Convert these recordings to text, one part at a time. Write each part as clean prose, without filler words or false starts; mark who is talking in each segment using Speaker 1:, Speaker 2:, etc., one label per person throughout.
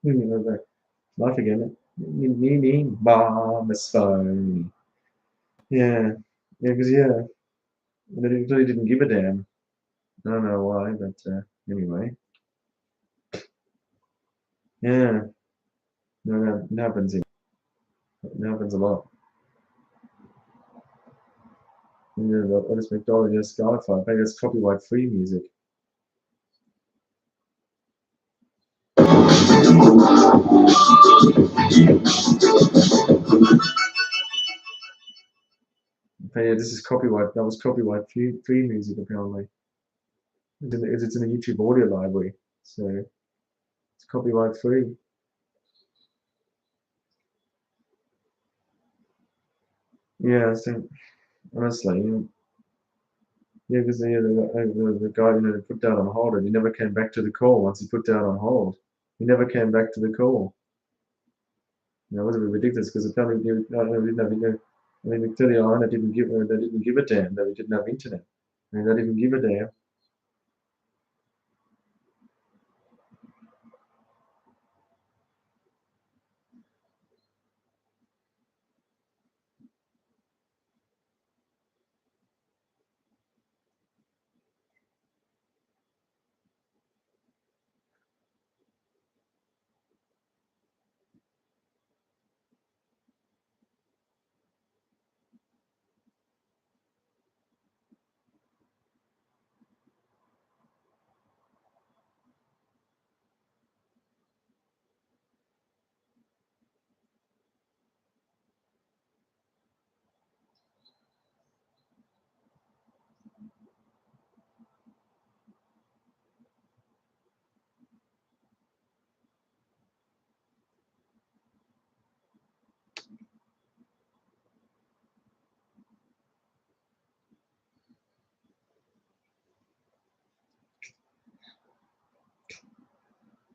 Speaker 1: Life again. Bomb is phone. Yeah, yeah, because they really didn't give a damn. I don't know why, but anyway, yeah, no, it happens. It happens a lot. Yeah, the Otis McDonald, Skyfire. I think it's copyright free music. But yeah, this is copyright. That was copyright free music apparently. It's in the YouTube audio library, so it's copyright free. Yeah, so honestly, yeah, because the guy put that on hold, and he never came back to the call. Once he put that on hold, he never came back to the call. It was a bit ridiculous because apparently they didn't have, I mean, Victoria Island they didn't give a damn that we didn't have internet. I mean, they didn't give a damn.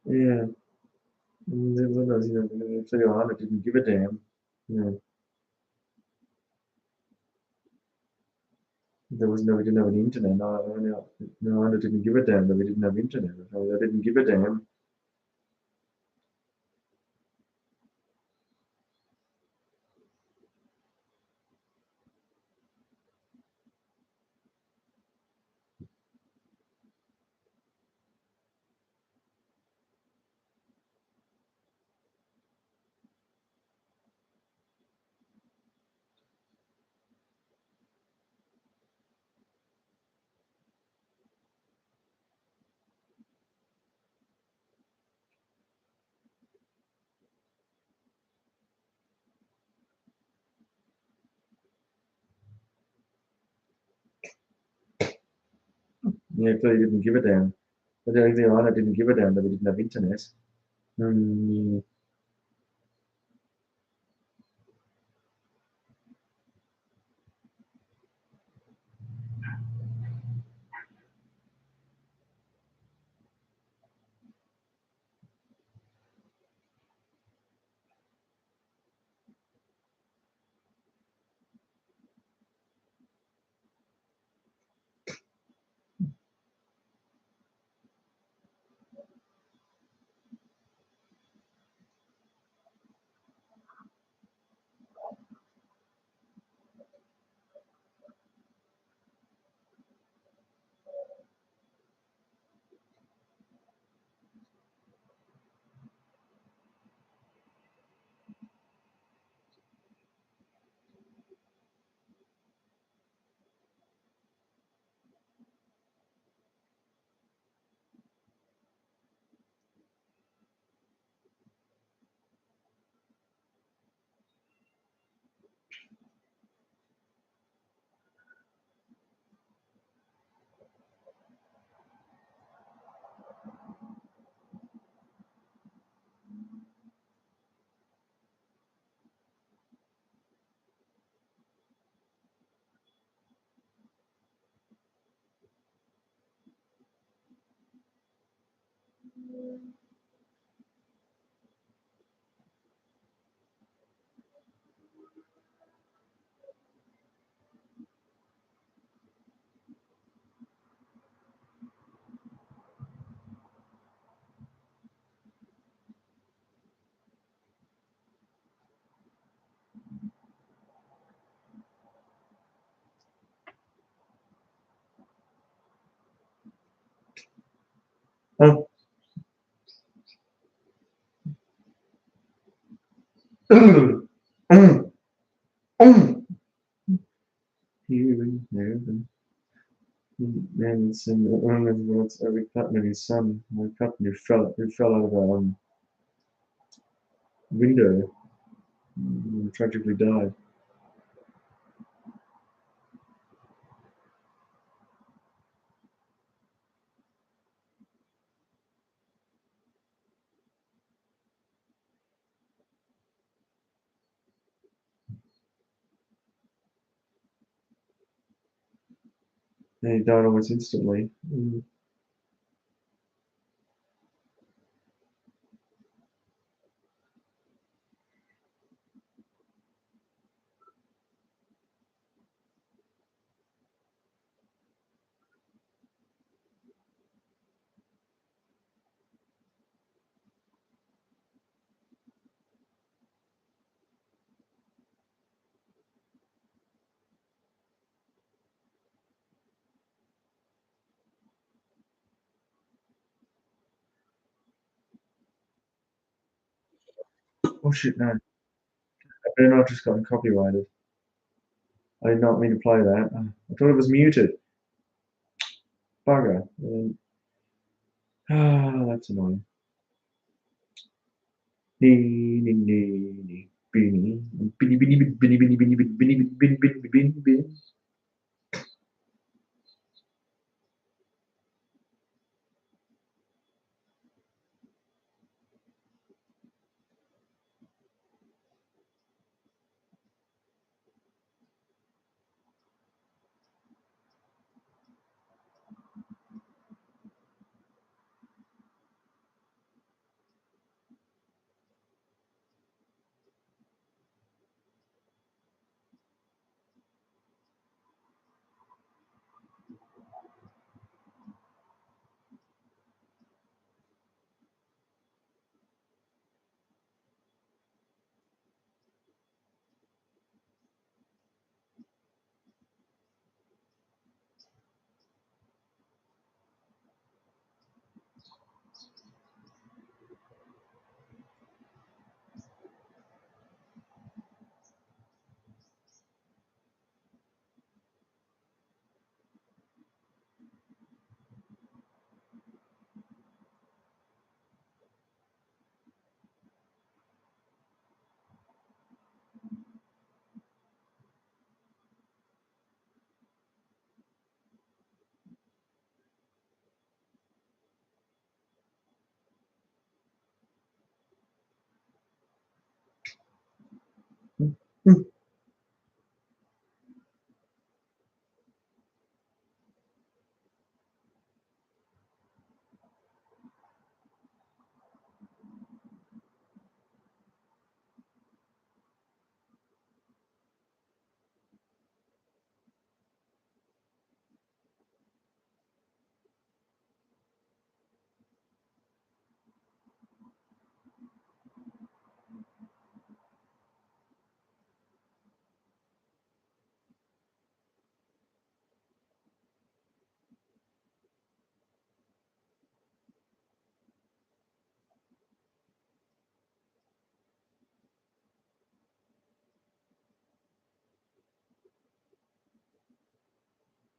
Speaker 1: Yeah, Victoria Island didn't give a damn. You know, we didn't have an internet. No, Island didn't give a damn that we didn't have internet. They didn't give a damn. Yeah, clearly didn't give a damn. But the Island didn't give a damn that we didn't have internet. Mm, Oh. Hearing heaven. And it's in it's every cut and his son. My cut and he fell out of a window and tragically died. And he died almost instantly. Oh shit, no. I better not just gotten copyrighted. I did not mean to play that. I thought it was muted. Bugger. That's annoying. Nee, nee, nee, nee. Beanie. Beanie, beanie, beanie, beanie, beanie, beanie, beanie, beanie, beanie, beanie, beanie, beanie.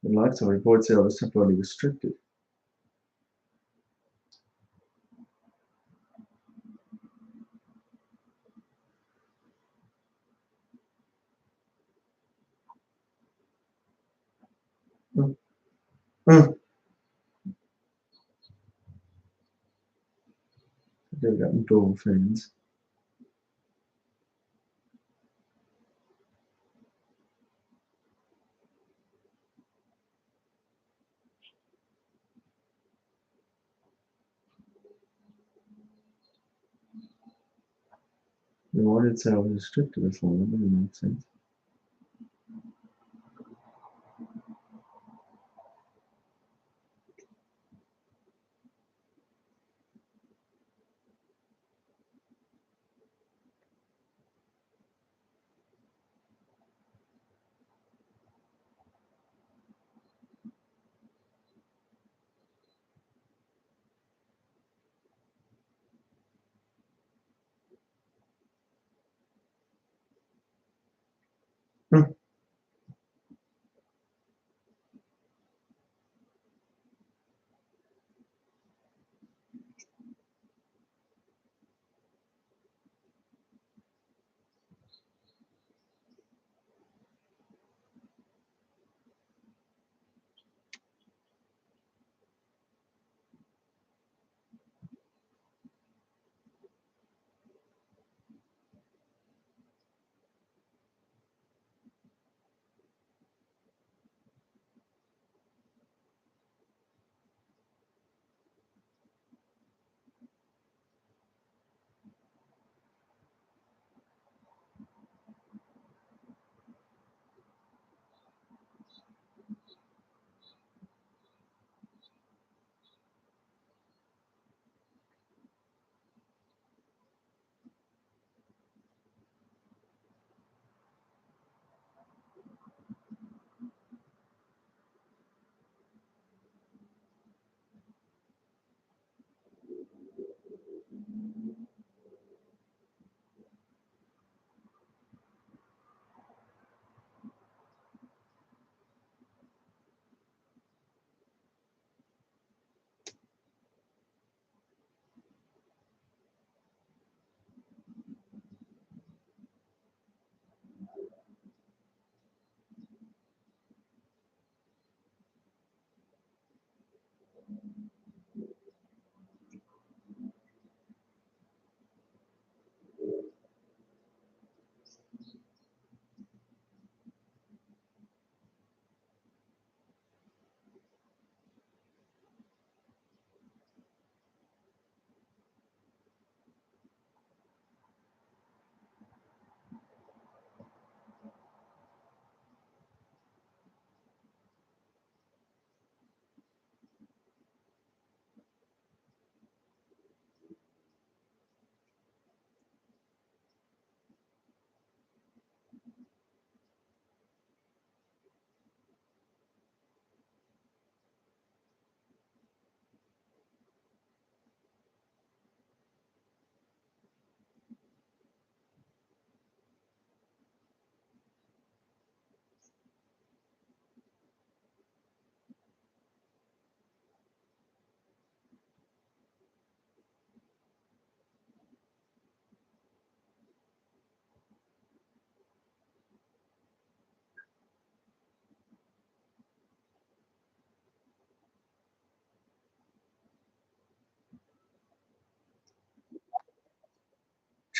Speaker 1: The lifetime report sale was temporarily restricted. Mm, mm. They've gotten dual fans. The wanted sale was restricted before, that doesn't make sense.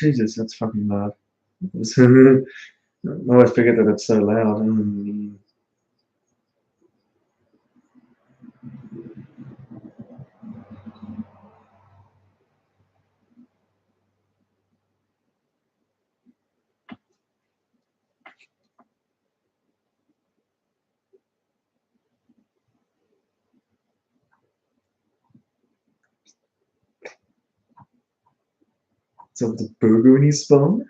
Speaker 1: Jesus, that's fucking loud. I always forget that it's so loud. So the burger in his bum.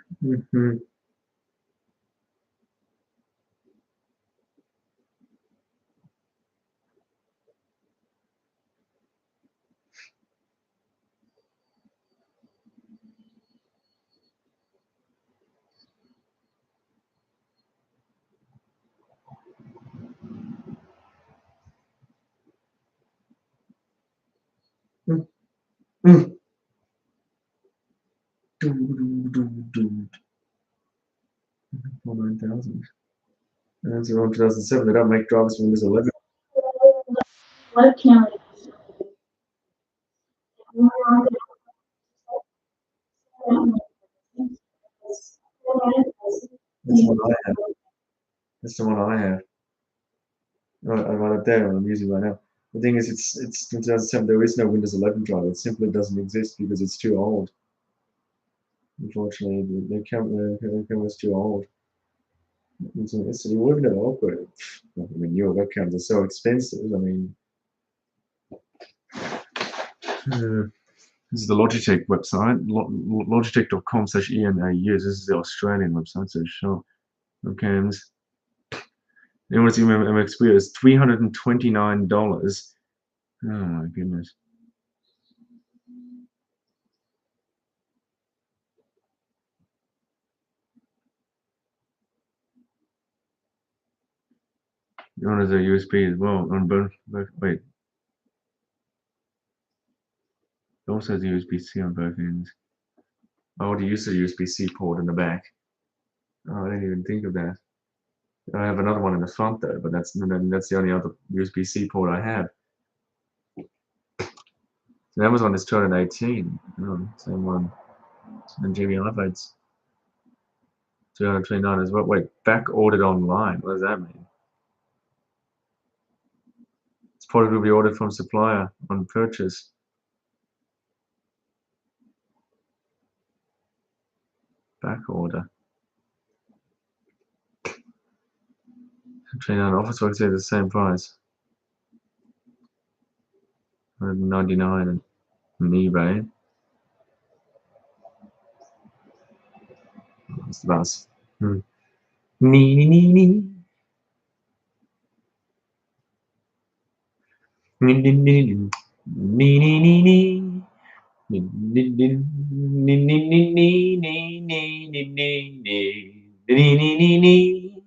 Speaker 1: For 9,000. And that's around 2007. They don't make drivers for Windows 11.
Speaker 2: What county?
Speaker 1: That's the one I have. That's the one I have. I got it there. I'm using it right now. The thing is, it's 2007. There is no Windows 11 driver. It simply doesn't exist because it's too old. Unfortunately, the camera's too old. You wouldn't have upgraded. I mean, your webcams are so expensive. I mean, this is the Logitech website, logitech.com/enau. This is the Australian website, so sure. Webcams. You want to see my MXP is $329. Oh my goodness. One is a USB as well on both. Wait, it also has a USB-C on both ends. I would use the USB-C port in the back. Oh, I didn't even think of that. I have another one in the front though, but that's the only other USB-C port I have. The Amazon is 218. Oh, same one. And GB iPhones 229 as well. Wait, back ordered online. What does that mean? It's product will be ordered from supplier on purchase. Back order. 29 office works at the same price. 199 on eBay. That's the bus. Nee, nee, nee, nee. Nee, nee, nee, nee. Nee, nee, nee, nee. Nee, nee, nee, nee, nee, nee, nee, nee, nee, nee, nee. Nee, nee, nee, nee.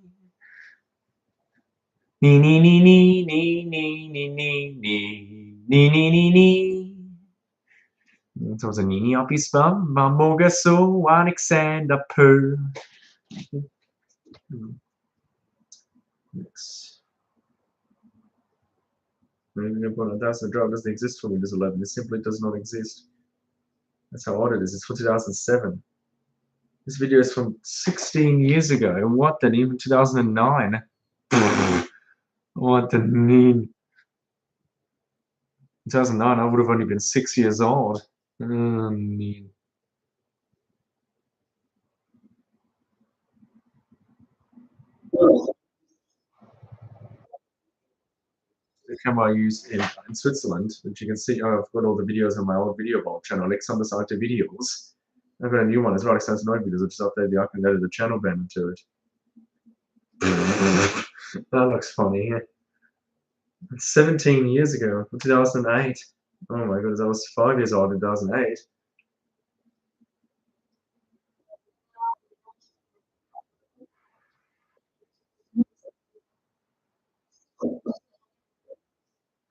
Speaker 1: Nee, nee, nee, nee, nee, nee, nee, nee, nee. Nee, nee, nee, nee. So was a Nini op his bum, Moga so Alexander Purr. Next. That's the drive doesn't exist for Windows 11. It simply does not exist. That's how odd it is. It's for 2007. This video is from 16 years ago. What the even 2009? What the mean? 2009, I would have only been 6 years old. Mean. The camera I use in Switzerland, which you can see, I've got all the videos on my old video vault channel, Alexander Saiter videos. I've got a new one as well, Alexander Saiter videos, which is updated the icon added the channel banner to it. That looks funny. It's 17 years ago, 2008. Oh my goodness, I was 5 years old in 2008.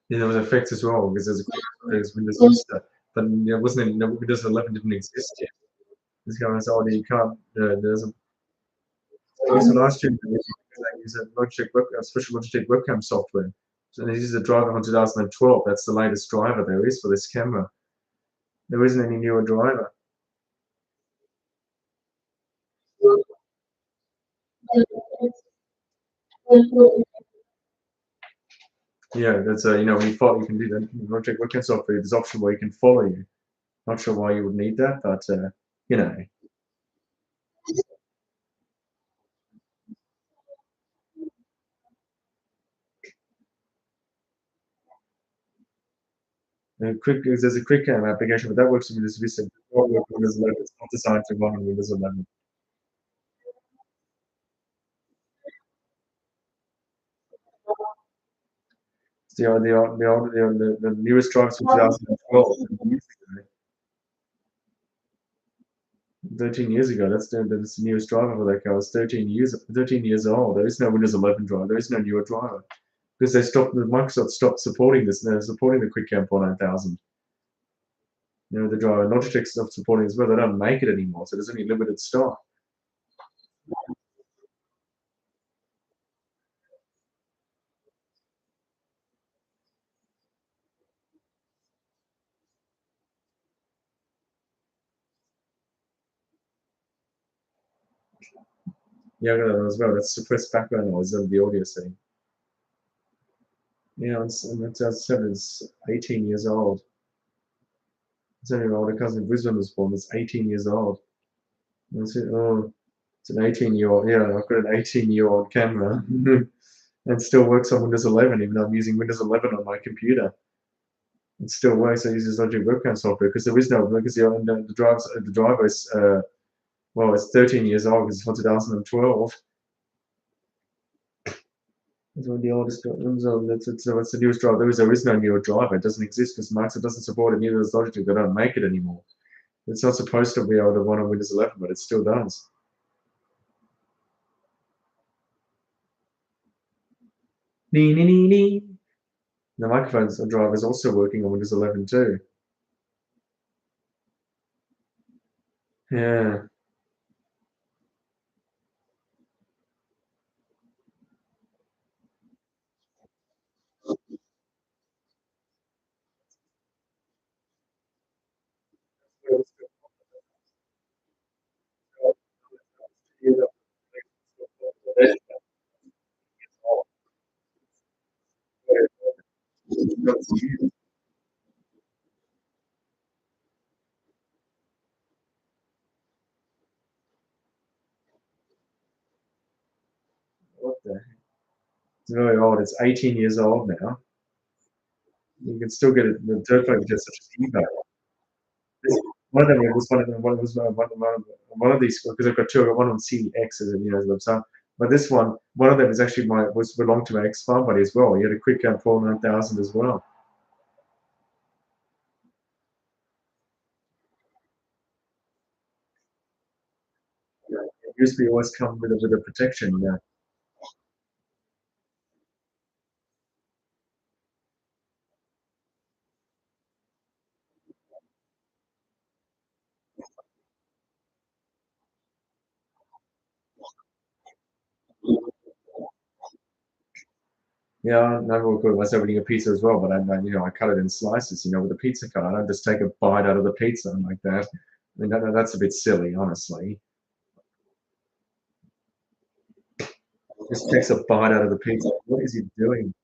Speaker 1: Yeah, there was effects as well because there's Windows Vista, but there wasn't any, no, Windows 11 didn't exist yet. This guy was, oh, you can't. There's a so last year I use a special Logitech webcam software. So this is a driver from 2012. That's the latest driver there is for this camera. There isn't any newer driver. Yeah, that's when you follow, you can do that. Logitech webcam software. There's an option where you can follow you. Not sure why you would need that, but you know. There's a quick cam application, but that works with Windows Vista. It won't work with Windows 11. It's not designed to run on Windows 11. It's the newest drivers from 2012. 13 years ago. That's the newest driver for that car. It's 13 years old. There is no Windows 11 driver. There is no newer driver because Microsoft stopped supporting this. And they're supporting the QuickCam 4000. The driver Logitech stopped supporting it as well. They don't make it anymore, so there's only limited stock. Yeah, I got that as well. That's suppressed background noise of the audio setting. Yeah, as I said, it's 18 years old. It's only my older cousin Brisbane was born. It's 18 years old. That's it. Oh, it's an 18-year-old. Yeah, I've got an 18-year-old camera. And still works on Windows 11, even though I'm using Windows 11 on my computer. It still works. I use this Logic webcam software because there is no because the driver is well, it's 13 years old because it's from 2012. It's one of the oldest ones. It's the newest driver. There is no newer driver. It doesn't exist because Microsoft doesn't support it. Neither does Logitech. They don't make it anymore. It's not supposed to be able to run on Windows 11, but it still does. Nee, nee, nee, nee. The microphone driver is also working on Windows 11 too. Yeah. What the heck? It's very old. It's 18 years old now. You can still get it. The dirt bike just such as eBay. One of them was one of them. One was one of these because I've got two. I've got one on CX as a website. But this one of them is actually was belonged to my ex farm buddy as well. He had a quick 49,000 as well. Yeah. It used to be always come with a protection. Yeah. Yeah, I never recorded myself eating a pizza as well, but I cut it in slices, with a pizza cutter. I don't just take a bite out of the pizza like that. I mean, that's a bit silly, honestly. Just takes a bite out of the pizza. What is he doing?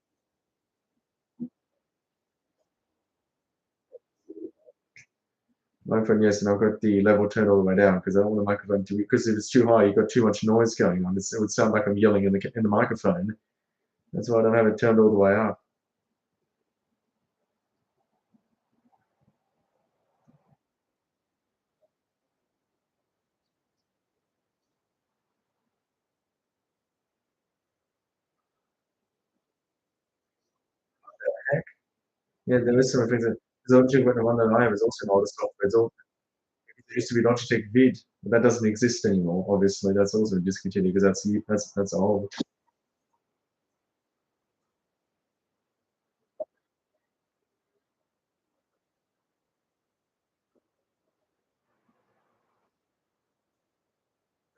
Speaker 1: Microphone, yes, and I've got the level turned all the way down because I don't want the microphone to, because if it's too high, you've got too much noise going on. It would sound like I'm yelling in the microphone. That's why I don't have it turned all the way up. Heck? Yeah, there is some things that, because Logic, the one that I have is also an older software. It used to be Logitech Vid, but that doesn't exist anymore. Obviously, that's also discontinued because that's old.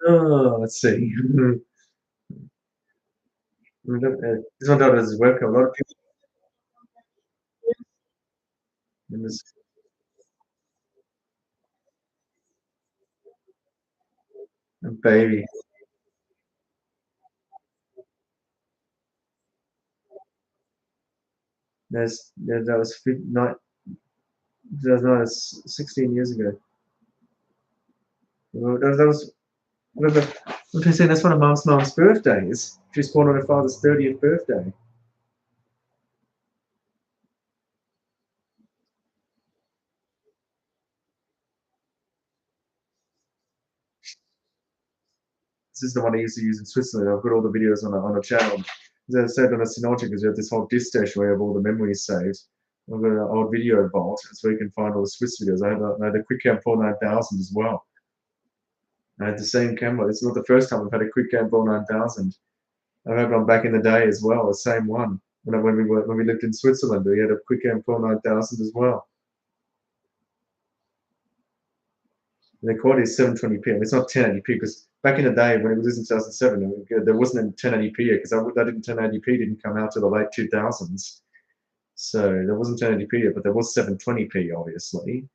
Speaker 1: Oh, let's see. This one does webcam. A lot of people in this baby. That was not that was 16 years ago. Well, that was what am I saying? That's one of mom's birthdays. She was born on her father's 30th birthday. This is the one I used to use in Switzerland. I've got all the videos on a channel. As I said on a Synology, because you have this whole disk station where you have all the memories saved. I've got an old video vault. That's where you can find all the Swiss videos. I had a QuickCam 49000 as well. I had the same camera. It's not the first time I've had a QuickCam 49000. I've had one back in the day as well, the same one. When we lived in Switzerland, we had a QuickCam 49000 as well. And the quality is 720p. And it's not 1080p because back in the day when it was in 2007, there wasn't a 1080p yet because that didn't 1080p didn't come out to the late 2000s. So there wasn't 1080p yet, but there was 720p obviously.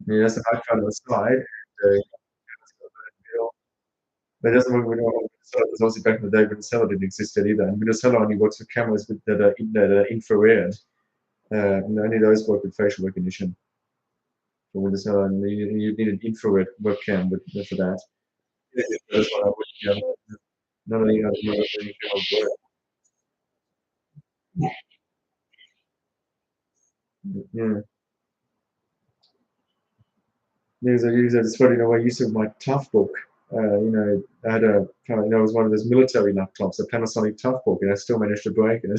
Speaker 1: Yeah, that's the hard part on the side. Uh, but it doesn't work with Windows Hello because obviously back in the day Windows Hello didn't exist yet either. And Windows Hello only works with cameras that are infrared. And only those work with facial recognition for Windows Hello. And you need an infrared webcam for that. That's what I would, yeah. None of the other work. Yeah. It's funny, I used to have my Toughbook. I had a kind of, it was one of those military laptops, a Panasonic Toughbook, and I still managed to break it.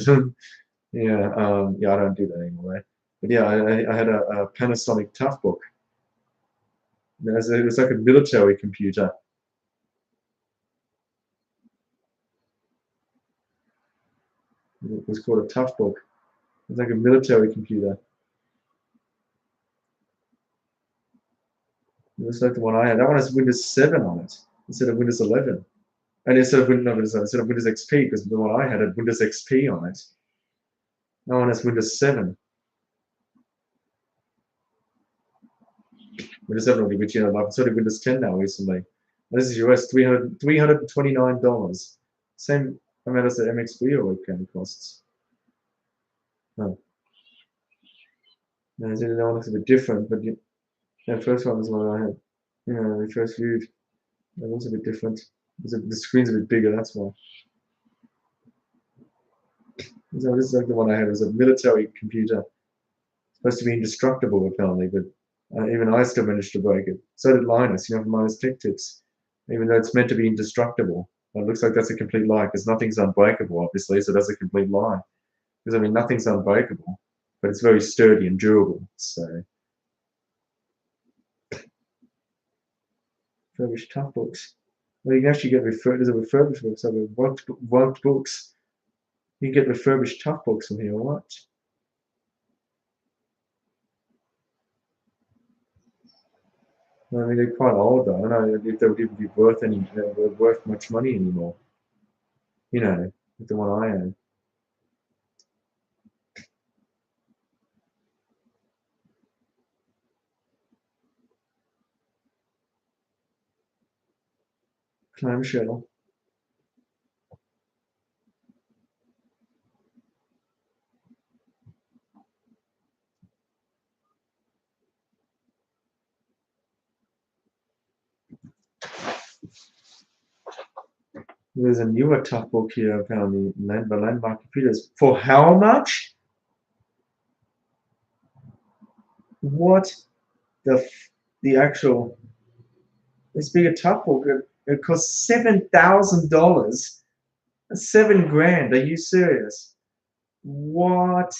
Speaker 1: Yeah, yeah, I don't do that anymore. But yeah, I had a Panasonic Toughbook. It was like a military computer. It was called a Toughbook. It was like a military computer. It was like the one I had. That one has Windows 7 on it instead of Windows 11. And instead of Windows XP, because the one I had Windows XP on it. No one has Windows 7. Windows 7 will be which I've started Windows 10 now recently. And this is US $329. Same amount as the MXV webcam costs. Oh, no, that one looks a bit different, but the first one is what I had. The first viewed. That looks a bit different. The screen's a bit bigger, that's why. So this is like the one I had. It was a military computer. Supposed to be indestructible apparently, but even I still managed to break it. So did Linus, from Linus Tech Tips. Even though it's meant to be indestructible. But it looks like that's a complete lie because nothing's unbreakable, obviously, so that's a complete lie. Because I mean, nothing's unbreakable, but it's very sturdy and durable. So, refurbished tough books. Well, you can actually get there's a refurbished books, so worked books. You can get refurbished tough books from here. What? I mean, they're quite old though. I don't know if they would even be worth worth much money anymore. You know, with the one I own. Clamshell. There's a newer tough book here apparently, Landmark Computers. For how much? What the actual? This bigger tough book. It costs $7,000. $7 grand. Are you serious? What?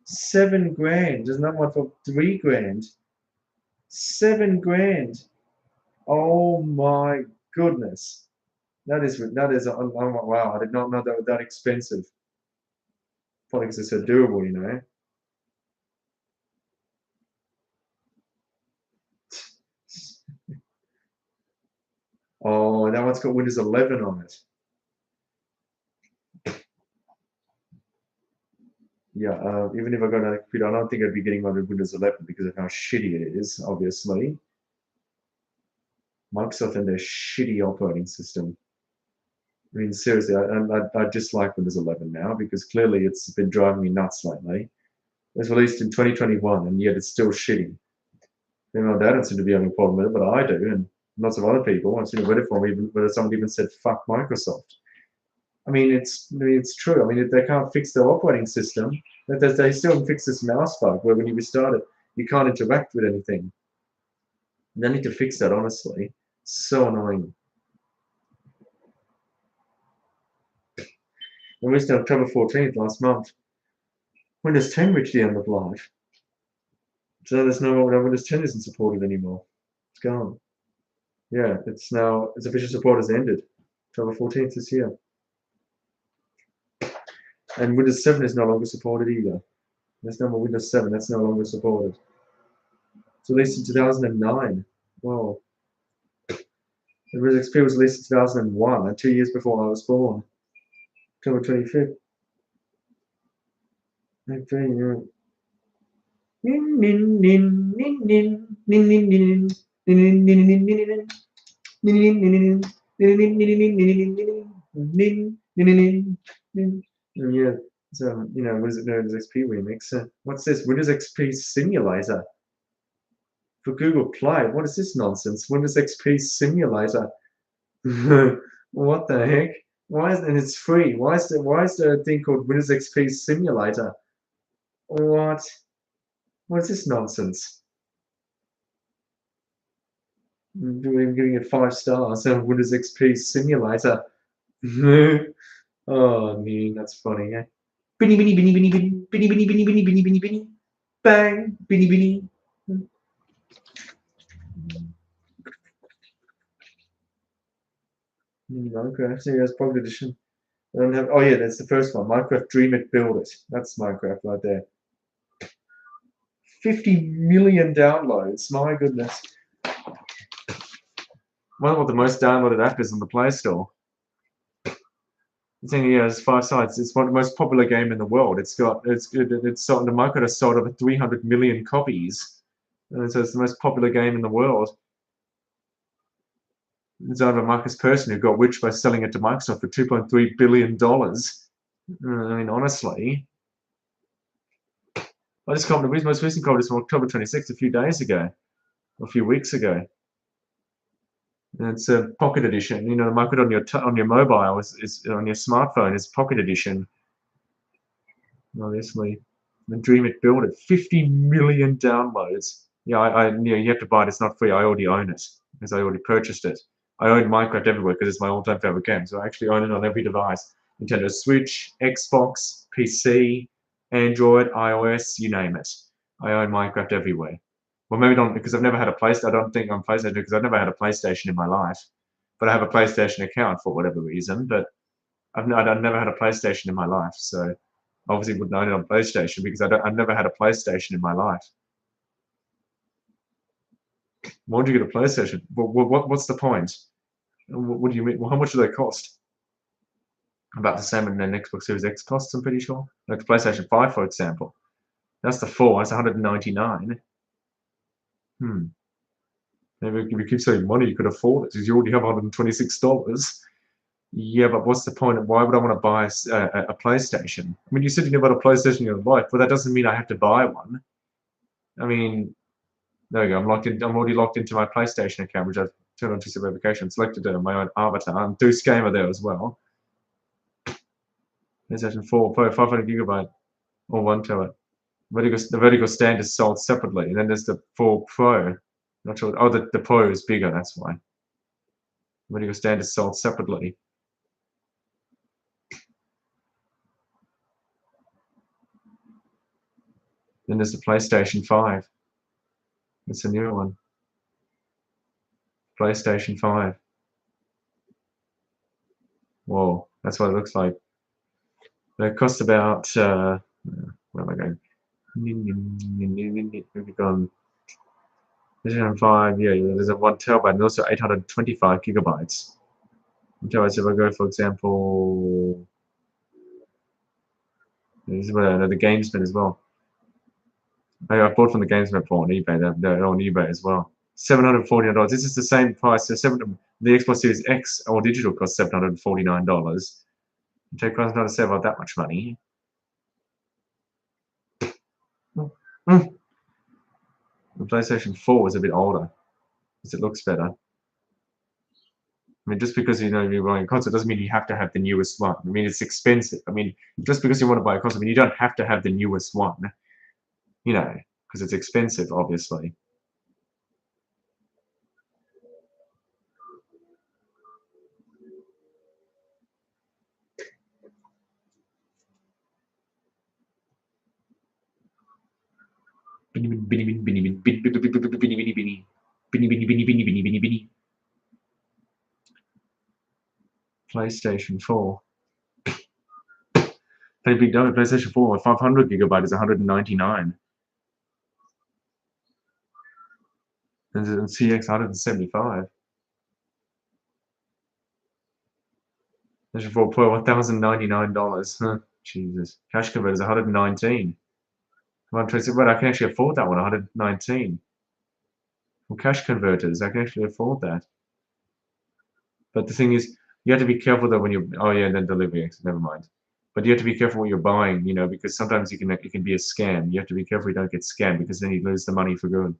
Speaker 1: $7 grand. There's not one for $3 grand. $7 grand. Oh my goodness. Oh, wow. I did not know they were that expensive. Probably because it's so durable, you know. Oh, that one's got Windows 11 on it. Yeah, even if I got a computer, I don't think I'd be getting one with Windows 11 because of how shitty it is, obviously. Microsoft and their shitty operating system. I mean, seriously, I dislike Windows 11 now because clearly it's been driving me nuts lately. It was released in 2021 and yet it's still shitty. You know, they don't seem to be having a problem with it, but I do, and lots of other people. I've seen a Reddit forum where someone even said, fuck Microsoft. I mean, it's true. I mean, if they can't fix their operating system, they still can fix this mouse bug where when you restart it, you can't interact with anything. They need to fix that, honestly. So annoying. It was October 14th last month. Windows 10 reached the end of life. So there's no Windows 10 isn't supported anymore. It's gone. Yeah, its official support has ended. October 14th this year. And Windows 7 is no longer supported either. There's no more Windows 7, that's no longer supported. It's released in 2009. Whoa. The Windows XP was released in 2001, and 2 years before I was born. October 25th. Yeah, so, what is it, Windows XP remix? What's this? Windows XP Simulator for Google Play. What is this nonsense? Windows XP Simulator. What the heck? And it's free. Why is there a thing called Windows XP Simulator? What? What is this nonsense? I'm giving it 5 stars. Windows XP Simulator. Oh, mean. That's funny. Yeah. Binny, binny, binny, binny, binny, binny, binny, binny, binny, binny, binny, binny. Bang, binny, binny. Minecraft Serious Pocket Edition. I don't have. Oh yeah, that's the first one. Minecraft Dream It, Build It. That's Minecraft right there. 50 million downloads. My goodness. I wonder what the most downloaded app is on the Play Store. It's only has 5 sites. It's one of the most popular game in the world. It's sold. The Minecraft has sold over 300 million copies, and so it's the most popular game in the world. It's owned by Marcus Persson, who got rich by selling it to Microsoft for $2.3 billion. I mean, honestly. The most recent comment is from October 26th, a few days ago, or a few weeks ago. And it's a Pocket Edition. The Minecraft on your mobile is on your smartphone is Pocket Edition. Obviously, and Dream It, Build It. 50 million downloads. Yeah, you have to buy it. It's not free. I already own it because I already purchased it. I own Minecraft everywhere because it's my all-time favorite game. So I actually own it on every device: Nintendo Switch, Xbox, PC, Android, iOS, you name it. I own Minecraft everywhere. Well, maybe not because I've never had a PlayStation. I don't think I'm PlayStation because I've never had a PlayStation in my life. But I have a PlayStation account for whatever reason. But I've never had a PlayStation in my life, so obviously wouldn't own it on PlayStation because I've never had a PlayStation in my life. Why would you get a PlayStation? What's the point? What do you mean? Well, how much do they cost? About the same as an Xbox Series X costs, I'm pretty sure. Like the PlayStation 5, for example. That's the 4, that's 199. Maybe if you keep saving money, you could afford it because you already have $126. Yeah, but what's the point? Why would I want to buy a PlayStation? I mean, you said you never bought a PlayStation in your life, but that doesn't mean I have to buy one. I mean, there you go. I'm locked in. I'm already locked into my PlayStation account, which I've turned on to verification, selected my own avatar. I'm Deuce Gamer there as well. PlayStation 4 Pro, 500 gigabyte or 1 terabyte. The vertical stand is sold separately, and then there's the 4 Pro. Not sure. Oh, the Pro is bigger. That's why. The vertical stand is sold separately. Then there's the PlayStation 5. It's a new one. PlayStation 5. Whoa, that's what it looks like. They cost about, where am I going? We've gone PlayStation 5, yeah, there's a 1 terabyte and also 825 gigabytes. Terabytes, if I go, for example, this is where the GameSpin as well. I bought from the GameSpin port on eBay, they're on eBay as well. $749. This is the same price. So the Xbox Series X all digital costs $749. Take price not to save out that much money. The PlayStation 4 is a bit older because it looks better. I mean, just because you're buying a console doesn't mean you have to have the newest one. I mean, it's expensive. I mean, just because you want to buy a console, I mean, you don't have to have the newest one, because it's expensive, obviously. PlayStation 4. PlayStation 4 with 500 gigabyte is 199. And CX 175. PlayStation 4 Pro $1,099. Huh, Jesus. Cash converter is 119. But I can actually afford that one, 119. Well, cash converters, I can actually afford that. But the thing is, you have to be careful though when you're. Oh yeah, and then delivery. Never mind. But you have to be careful what you're buying, because sometimes it can be a scam. You have to be careful you don't get scammed because then you lose the money for good.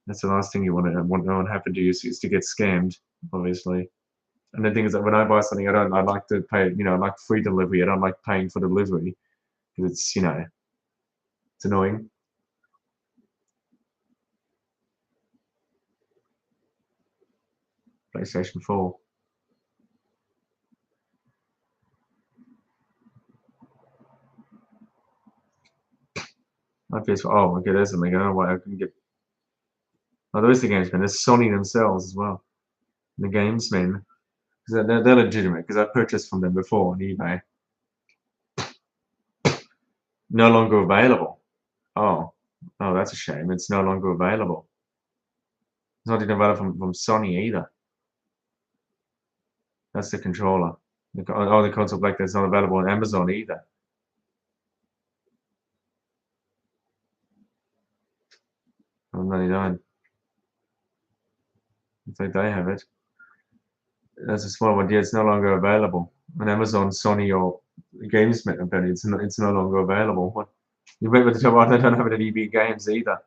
Speaker 1: That's the last thing you want to happen to you is to get scammed, obviously. And the thing is that when I buy something, I like to pay. I like free delivery. I don't like paying for delivery because it's annoying. PlayStation 4. Oh, okay, there's something. I don't know why I couldn't get. Oh, there is the GamesMan. There's Sony themselves as well. The GamesMan. They're legitimate because I purchased from them before on eBay. No longer available. Oh, that's a shame. It's no longer available. It's not even available from Sony either. That's the controller. The console black that's not available on Amazon either. $99. Looks like they have it. That's a small one. Yeah, it's no longer available on Amazon, Sony, or GamesMat. Apparently, it's no longer available. What? You bet with the top. They don't have it at EB Games either.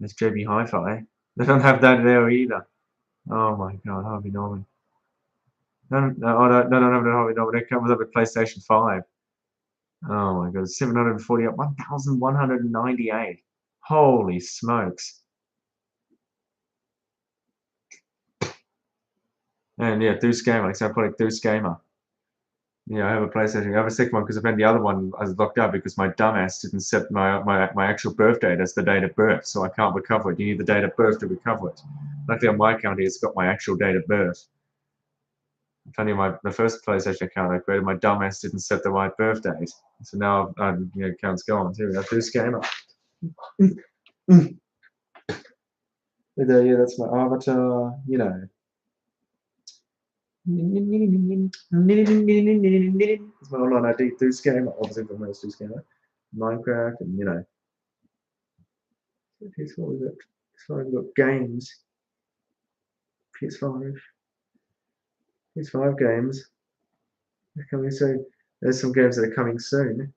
Speaker 1: It's JB Hi-Fi. They don't have that there either. Oh my God, Harvey Norman. No, don't have it at Harvey Norman. It comes up with PlayStation 5. Oh my God, 748, 1,198. Holy smokes. And yeah, Deuce Gamer, like I put it Deuce Gamer. Yeah, I have a PlayStation. I have a second one because I've had the other one I was locked out because my dumbass didn't set my actual birth date as the date of birth, so I can't recover it. You need the date of birth to recover it. Luckily on my account it's got my actual date of birth. I'm telling you, the first PlayStation account I created, my dumbass didn't set the right birth date. So now account's gone. Here we go, Deuce Gamer. Yeah, that's my avatar, you know. It's my online ID through game, obviously for most through gamer. Minecraft, and you know. Here's what we've got. So we've got games. PS5. PS5 games. They're coming soon. There's some games that are coming soon.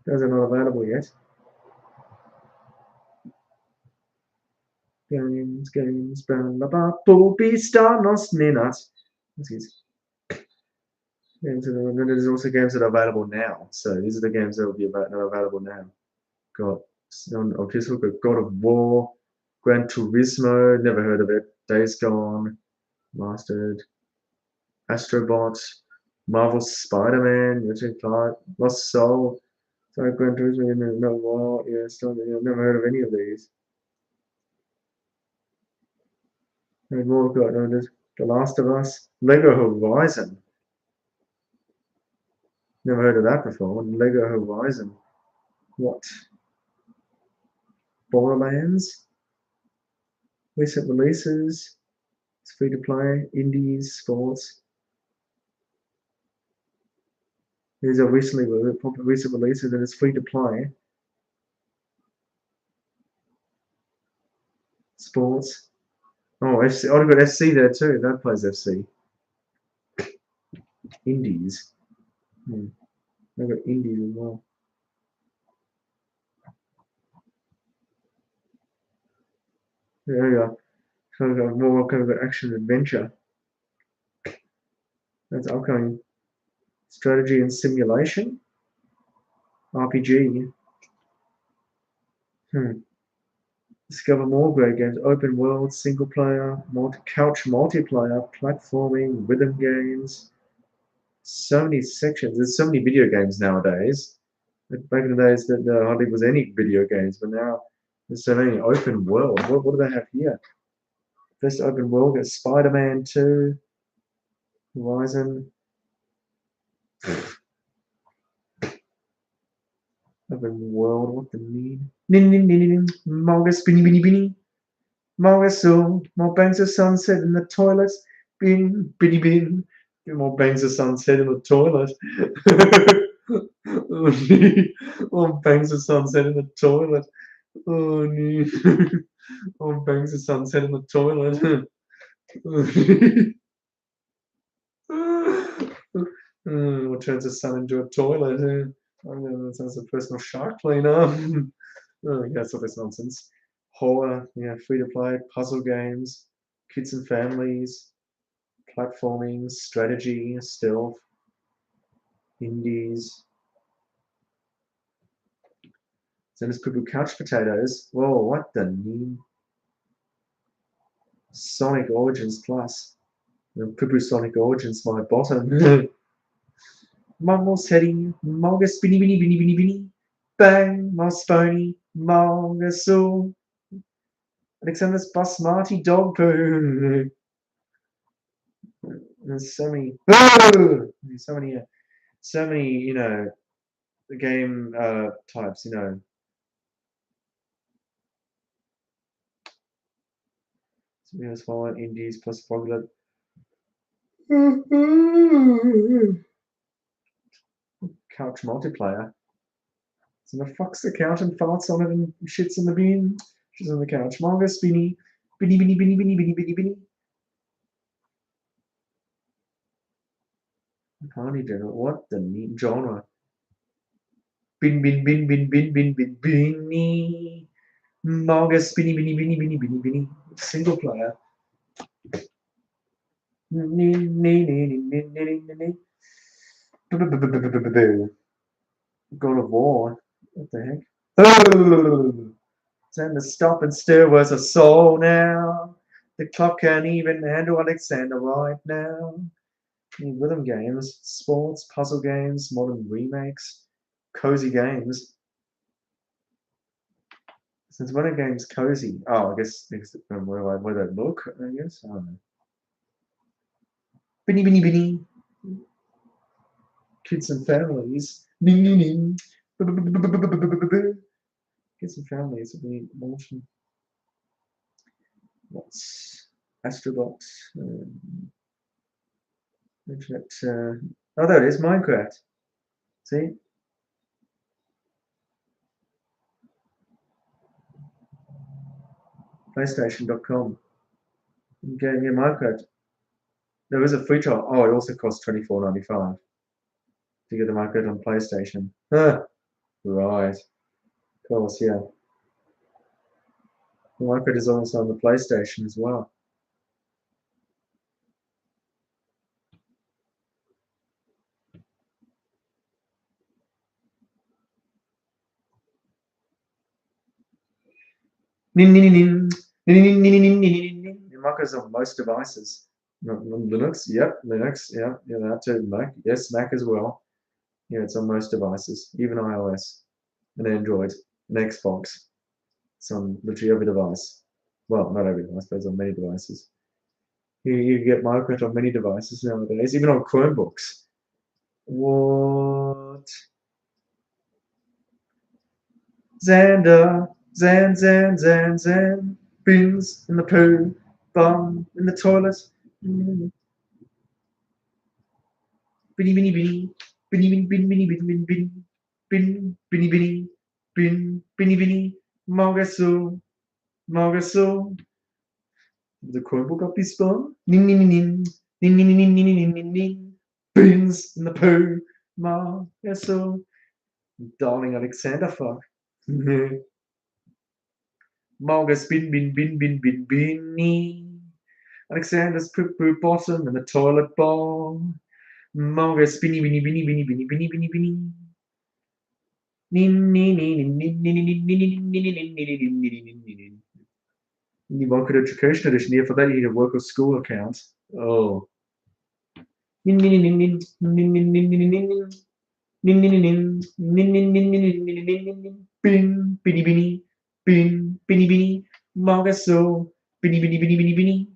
Speaker 1: Those are not available yet. Games, star nos nenas. Games, and then there's also games that are available now. So these are the games that will be available now. Got on Facebook, got God of War, Gran Turismo, never heard of it. Days Gone, Mastered, Astrobot, Marvel Spider-Man, Richard Clark, Lost Soul. Sorry, Gran Turismo, no war. Yeah, still, never heard of any of these. And more got The Last of Us, Lego Horizon. Never heard of that before. Lego Horizon. What? Borderlands? Recent releases. It's free to play. Indies, sports. These are recent releases and it's free to play. Sports. Oh, FC. Oh, I've got FC there too. That plays FC. Indies. I've got indies as well. There we go. So I've got more kind of action adventure. That's upcoming. Strategy and simulation. RPG. Discover more great games. Open world, single player, couch multiplayer, platforming, rhythm games. So many sections. There's so many video games nowadays. Back in the days, there hardly was any video games, but now there's so many open world. What do they have here? First open world is Spider-Man 2, Horizon. Open world, what the need? Marga spinny binny binny. Marga so more bangs of sunset in the toilet. Bin binny bin. More bangs of sunset in the toilet. More bangs of sunset in the toilet. Oh no. More bangs of sunset in the toilet. What turns the sun into a toilet? That sounds a personal shark cleaner. Oh, yeah, that's all this nonsense. Horror, free to play, puzzle games, kids and families, platforming, strategy, stealth, indies. Then there's people couch potatoes. Whoa, what the name? Sonic Origins Plus. Poo Sonic Origins, my bottom. Mongol setting, Monga spinny binny binny binny binny. Bang, Mospony, Monga so. Alexander's basmati dog poo. There's so many, so many, the game types, Small indies plus popular. Couch multiplayer. So the fucks the couch and farts on it and shits in the bin. Shits on the couch. Manga spinny, binny binny binny binny binny binny binny. Party dinner. What the neat genre? Bin bin bin bin bin bin bin binny. Manga spinny binny binny binny binny binny. Single player. God of War. What the heck? Time to stop and stare. Where's a soul now? The clock can't even handle Alexander right now. Rhythm games, sports, puzzle games, modern remakes, cozy games. Since when are games cozy? Oh, I guess where they look, I guess. I don't know. Binny binny binny. Kids and families. Ning ning ning. Get some families will be awesome. What's Astrobot? Internet. Oh, there it is. Minecraft. See? PlayStation.com. Game your Minecraft. There is a free trial. Oh, it also costs $24.95 to get the Minecraft on PlayStation. Right. Of course, yeah. The Minecraft is also on the PlayStation as well. Minecraft is on most devices. Linux, yep. Linux, yep. Yeah, that too. Mac, yes. Mac as well. Yeah, it's on most devices, even iOS and Android and Xbox. It's on literally every device. Well, not every device, but it's on many devices. You get Minecraft on many devices nowadays, even on Chromebooks. What? Xander, Zan. Beans in the poo, bum in the toilet. Binny, binny, binny. Binny, binny, binny, binny, binny, binny. Bin, binny, binny. Bin, binny, binny. Margaso, Margaso. The Chromebook up his bum. Ning, ning, ning, ning. Ning, ning, ning, ning, ning, ning, ning, ning. Beans in the poo, Margaso. Darling Alexander, fuck. Marga's binny. Alexander's poop bottom and the toilet bowl. Marga's binny. You need Work Education Edition. Yeah, for that you need a work or school account. Oh. Bin, binny. Bin, binny. Margaso. Binny.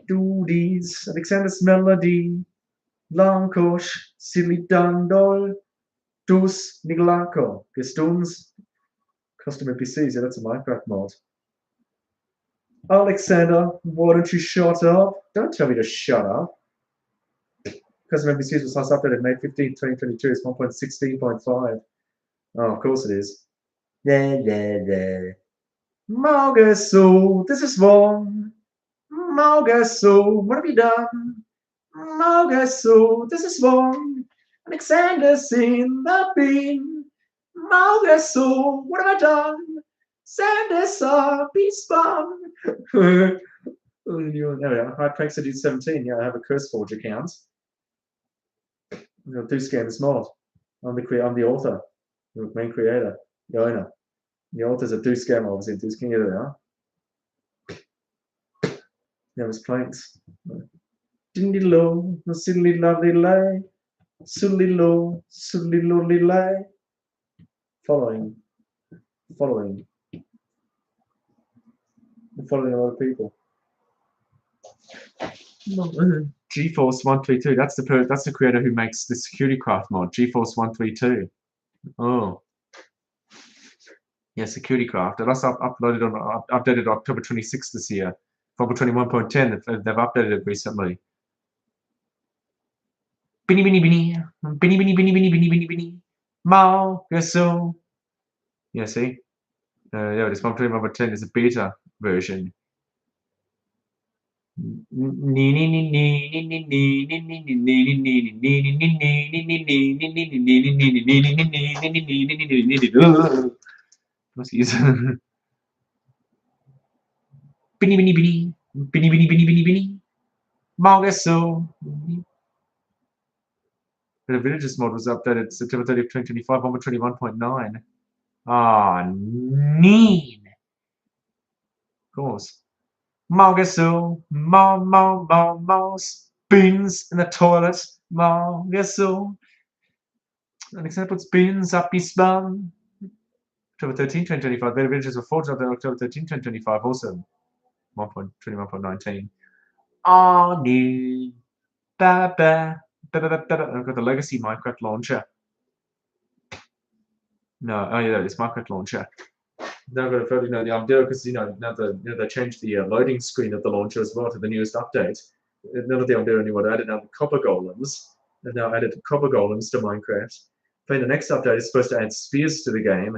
Speaker 1: Doodies. Alexander's Melody. Lankosh. Silly Dandol. Dus Niglako. Gestoons. Custom NPCs. Yeah, that's a Minecraft mod. Alexander, why don't you shut up? Don't tell me to shut up. Custom NPCs was last updated May 15, 2022. It's 1.16.5. Oh, of course it is. Margaso, this is wrong. Margaso, what have you done? Margaso, this is wrong. Alexander's in the bin. Margaso, what have I done? Sanders up, he's spun. There we are. High Pranks Dude 17. Yeah, I have a CurseForge account. I'll do scams mod. I'm the author, the main creator, the owner. The authors of Do Scam, obviously. Do Scam, there they are. There was Planks. Dindy low, silly lovely lay. Silly low, lay. Following a lot of people. GeForce 132. That's the creator who makes the Security Craft mod. GeForce 132. Oh, yeah, Security Craft. It also updated October 26th this year. For 21.10. They've updated it recently. Binny. Margaso. Yeah, see. Yeah, this 1.21.10 is a beta version. What's he using? Binny. Margaso. The Villages mod was updated September 30th, 2025, 1.21.9. Ah, mean. Of course. Margaso, spins in the toilet. Margaso. An example spins up his bum. October 13, 2025. Better Villages were forged up October 13, 2025, also 1.21.19. Oh, no. I've got the legacy Minecraft launcher. No, oh yeah, it's Minecraft launcher. Now I've got a photo, the idea because now they changed the loading screen of the launcher as well to the newest update. None of the idea anymore. They added now the copper golems. They've now added copper golems to Minecraft. Then the next update is supposed to add spheres to the game.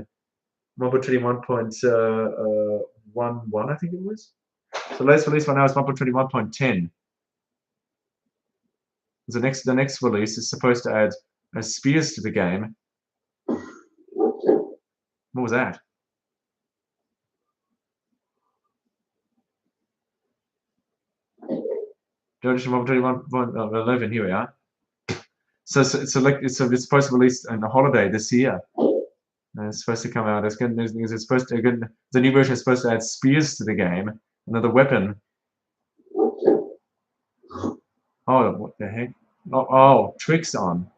Speaker 1: 1.21.11, I think it was. So the latest release right now is 1.21.10. The next release is supposed to add spheres to the game. What was that? Version 1.21.11. Here we are. So it's supposed to release on a holiday this year. It's supposed to come out. It's supposed to the new version is supposed to add spears to the game, another weapon. Oh, what the heck? Oh, tricks on.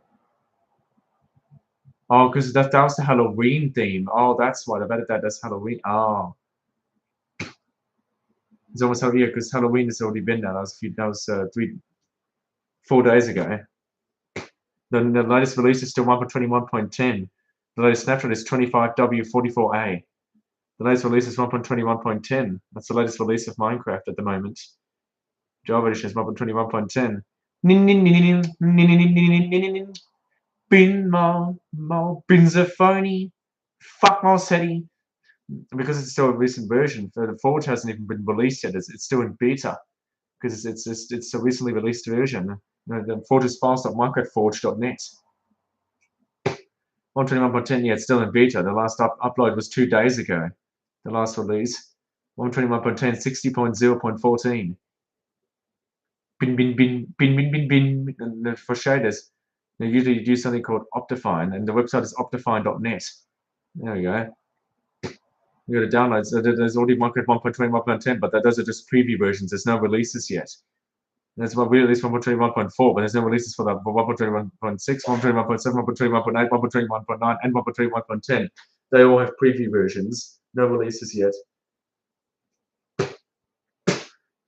Speaker 1: Oh, because that was the Halloween theme. Oh, that's why they've added that. That's Halloween. Oh, it's almost yeah, because Halloween has already been there. That was 4 days ago. The latest release is still 1.21.10. The latest snapshot is 25W44A. The latest release is 1.21.10. That's the latest release of Minecraft at the moment. Java edition is 1.21.10. Bin mal, bin's a phony. Fuck Marsetti. Because it's still a recent version, the Forge hasn't even been released yet. It's still in beta because it's a recently released version. The Forge is files.minecraftforge.net. 121.10, yeah, it's still in beta. The last upload was 2 days ago. The last release. 121.10, 60.0.14. Bin. And for shaders, they usually use something called Optifine, and the website is optifine.net. There we go. You got to download. So there's already Minecraft 1.21.10, but those are just preview versions. There's no releases yet. There's we released 1.21.4, but there's no releases for that. For 1.21.6, 1.21.7, 1.21.8, 1.21.9, and 1.21.10. They all have preview versions. No releases yet.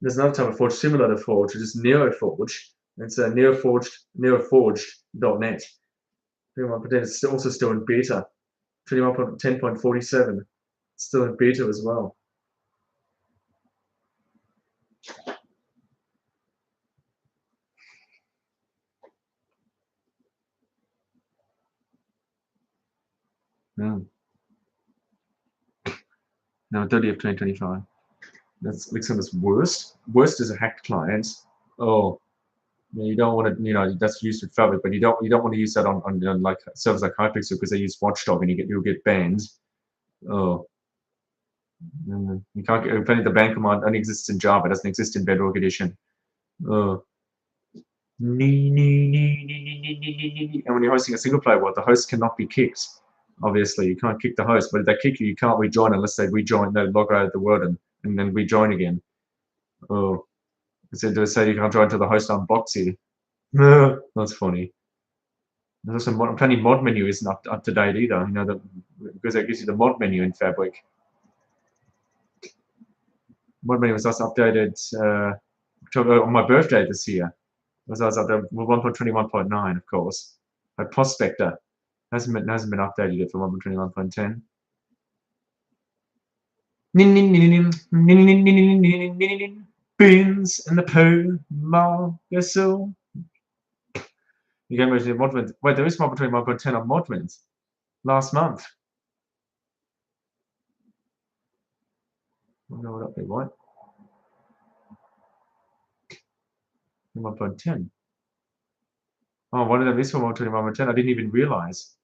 Speaker 1: There's another type of Forge similar to Forge, which is NeoForge. It's neoforged.net. 21.10 is also still in beta. 21.10.47. Still in beta as well. No, 30th 2025. That's Lixon's worst. Worst is a hacked client. Oh, you don't want to. That's used with Fabric, but you don't want to use that on like servers like Hypixel because they use Watchdog and you'll get banned. Oh, you can't get. Apparently, the ban command only exists in Java. It doesn't exist in Bedrock Edition. Oh. And when you're hosting a single player world, the host cannot be kicked. Obviously, you can't kick the host, but if they kick you, you can't rejoin unless they rejoin, they log out of the world and then rejoin again. Oh, instead of say you can't join to the host unblocks you. That's funny. There's also plenty mod menu isn't up to date either. Because it gives you the mod menu in Fabric. Mod menu was just updated on my birthday this year. Was updated 1.21.9, of course. But Prospector hasn't been updated yet for 1.21.10. Beans and the poo, Margasul. You can imagine Modwins. Wait, there is 1.21.10 on Modwins last month. I don't know what up there, what? 1.10. Oh, what did I miss for 1.21.10? I didn't even realize.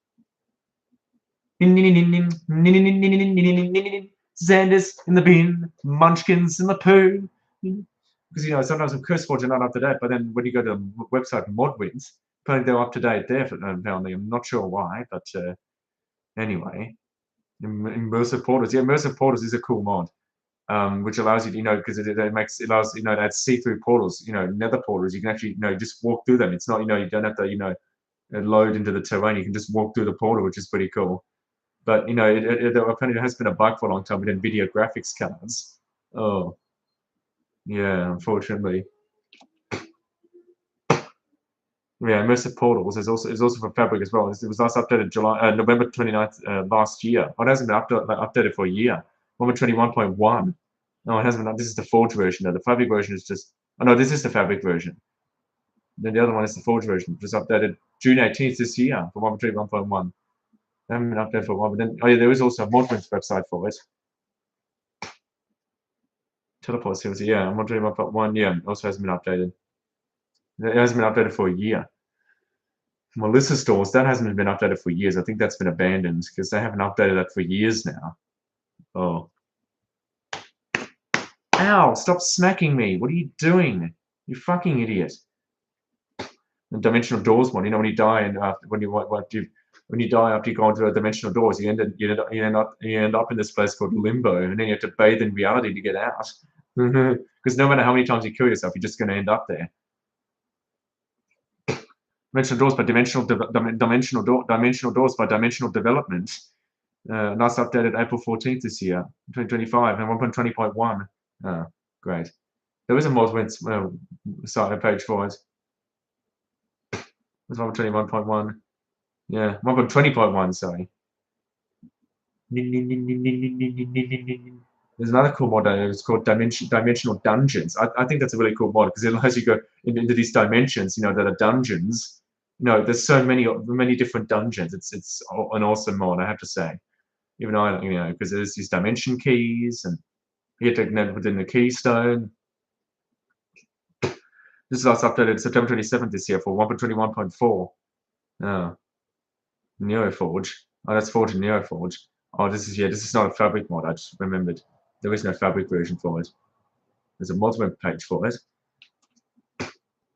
Speaker 1: Xanders in the bin, Munchkins in the poo. Because sometimes some CurseForge are not up to date, but then when you go to the website Modwins, apparently they're up to date there. Apparently, I'm not sure why, but anyway, immersive portals. Yeah, immersive portals is a cool mod, which allows you to because it allows to add see-through portals. Nether portals. You can actually just walk through them. It's not you don't have to load into the terrain. You can just walk through the portal, which is pretty cool. But apparently there has been a bug for a long time with NVIDIA graphics cards. Oh, yeah, unfortunately. Yeah, immersive portals is also for Fabric as well. It was last updated November 29th last year. Oh, it hasn't been updated for a year. 1.21.1. No, it hasn't been. This is the Forge version. Though. The Fabric version is just. Oh no, this is the Fabric version. Then the other one is the Forge version, which was updated June 18th this year for 1.21.1. They haven't been updated for a while, but then oh yeah, there is also a Modwin's website for it. Teleport series, yeah, 1.21.1, yeah, also hasn't been updated. It hasn't been updated for a year. Melissa stores, that hasn't been updated for years. I think that's been abandoned because they haven't updated that for years now. Oh. Ow, stop smacking me. What are you doing? You fucking idiot. The dimensional doors one, you know, when you die and when you die after you've gone through dimensional doors, you end up in this place called limbo, and then you have to bathe in reality to get out. Because no matter how many times you kill yourself, you're just going to end up there. Dimensional doors by dimensional doors by dimensional development. Last updated April 14th this year, 2025, and 1.20.1. Oh, great. There is a Modswin site page for it. It's 1.21.1. Yeah, 1.20.1, sorry. There's another cool mod it's called Dimensional Dungeons. I think that's a really cool mod because it allows you to go into these dimensions, you know, that are dungeons. You know, there's so many different dungeons. It's an awesome mod, I have to say. Even though, you know, because there's these dimension keys and you get to connect within the keystone. This is last updated September 27th this year for 1.21.4. Oh, NeoForge. Oh, that's Forge and NeoForge. Oh, this is not a Fabric mod. I just remembered. There is no Fabric version for it. There's a mods web page for it.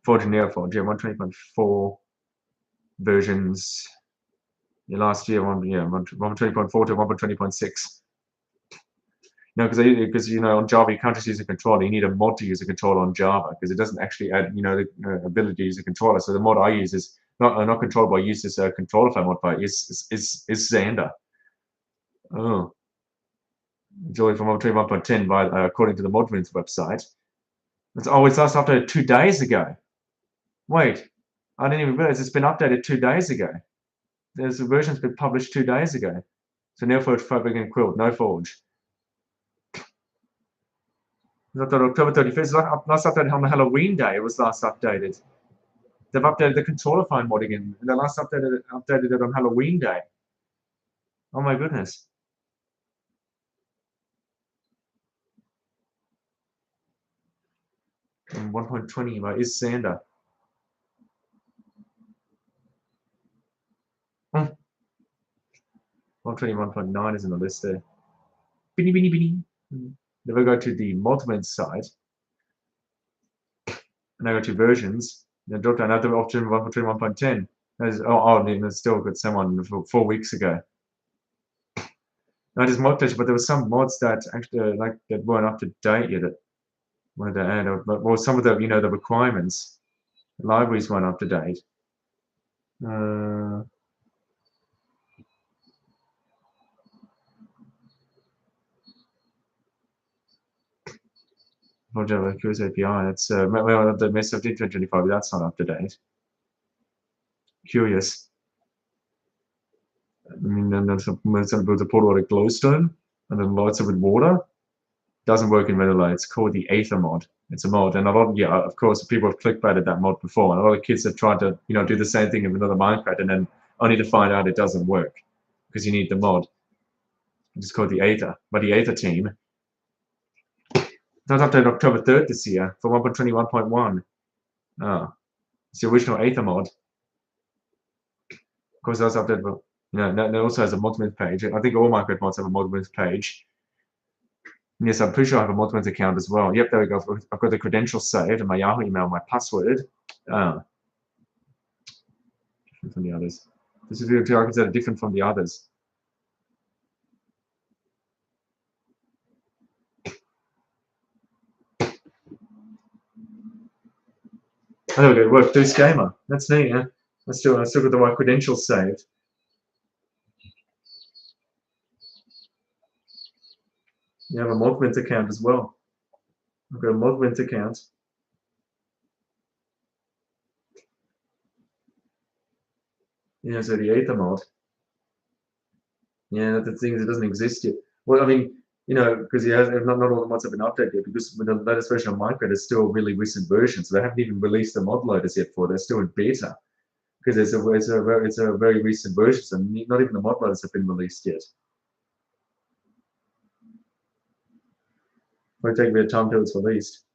Speaker 1: Forge and NeoForge, yeah, 120.4 versions. Yeah, last year, 120.4 to 120.6. No, because you know on Java you can't just use a controller. You need a mod to use a controller on Java because it doesn't actually add the ability to use a controller. So the mod I use is not controllable. I use this controller file mod, but is Xander. Oh, joy from 1.21.10 by according to the Modwin's website. It's last updated 2 days ago. Wait, I didn't even realize it's been updated 2 days ago. There's a version's been published 2 days ago. So NeoForge, Fabric, and Quilt, no Forge. October 31st, last updated on Halloween Day. It was last updated. They've updated the controller find mod again. And they last updated it on Halloween Day. Oh my goodness. And 1.20 by is Sander. 121.9 is in the list there. Binny, binny, binny. Then we go to the Modwin site. And I go to versions. Then drop down another option 1.21.10. There's still got someone 4 weeks ago. Now there's mod but there were some mods that actually that weren't up to date yet. That wanted to add, or some of the the requirements, the libraries weren't up to date. Java Cruise API. That's well, the Mesa 2025. That's not up to date. Curious. I mean, then there's a portal like glowstone, and then lights it with water. Doesn't work in vanilla. It's called the Aether mod. It's a mod, and of course, people have clickbaited that mod before, and a lot of kids have tried to, do the same thing in another Minecraft, and then only to find out it doesn't work because you need the mod. It's called the Aether by the Aether team. That was updated October 3rd this year for 1.21.1. Oh, it's the original Aether mod. Of course, that's updated. That also has a Modwin's page. I think all Minecraft mods have a Modwin's page. Yes, I'm pretty sure I have a Modwin's account as well. Yep, there we go. I've got the credentials saved and my Yahoo email, my password. Different from the others. This is really considered different from the others. Oh, there we go. Work Deuce Gamer. That's neat, yeah. I still got the right credentials saved. You have a Modwin's account as well. I've got a Modwin's account. Yeah, so the Ether mod. Yeah, the thing is, it doesn't exist yet. Well, I mean, because not all the mods have been updated yet, because with the latest version of Minecraft, it's still a really recent version, so they haven't even released the mod loaders yet for it. They're still in beta because it's a very recent version, so not even the mod loaders have been released yet. Might take a bit of time till it's released.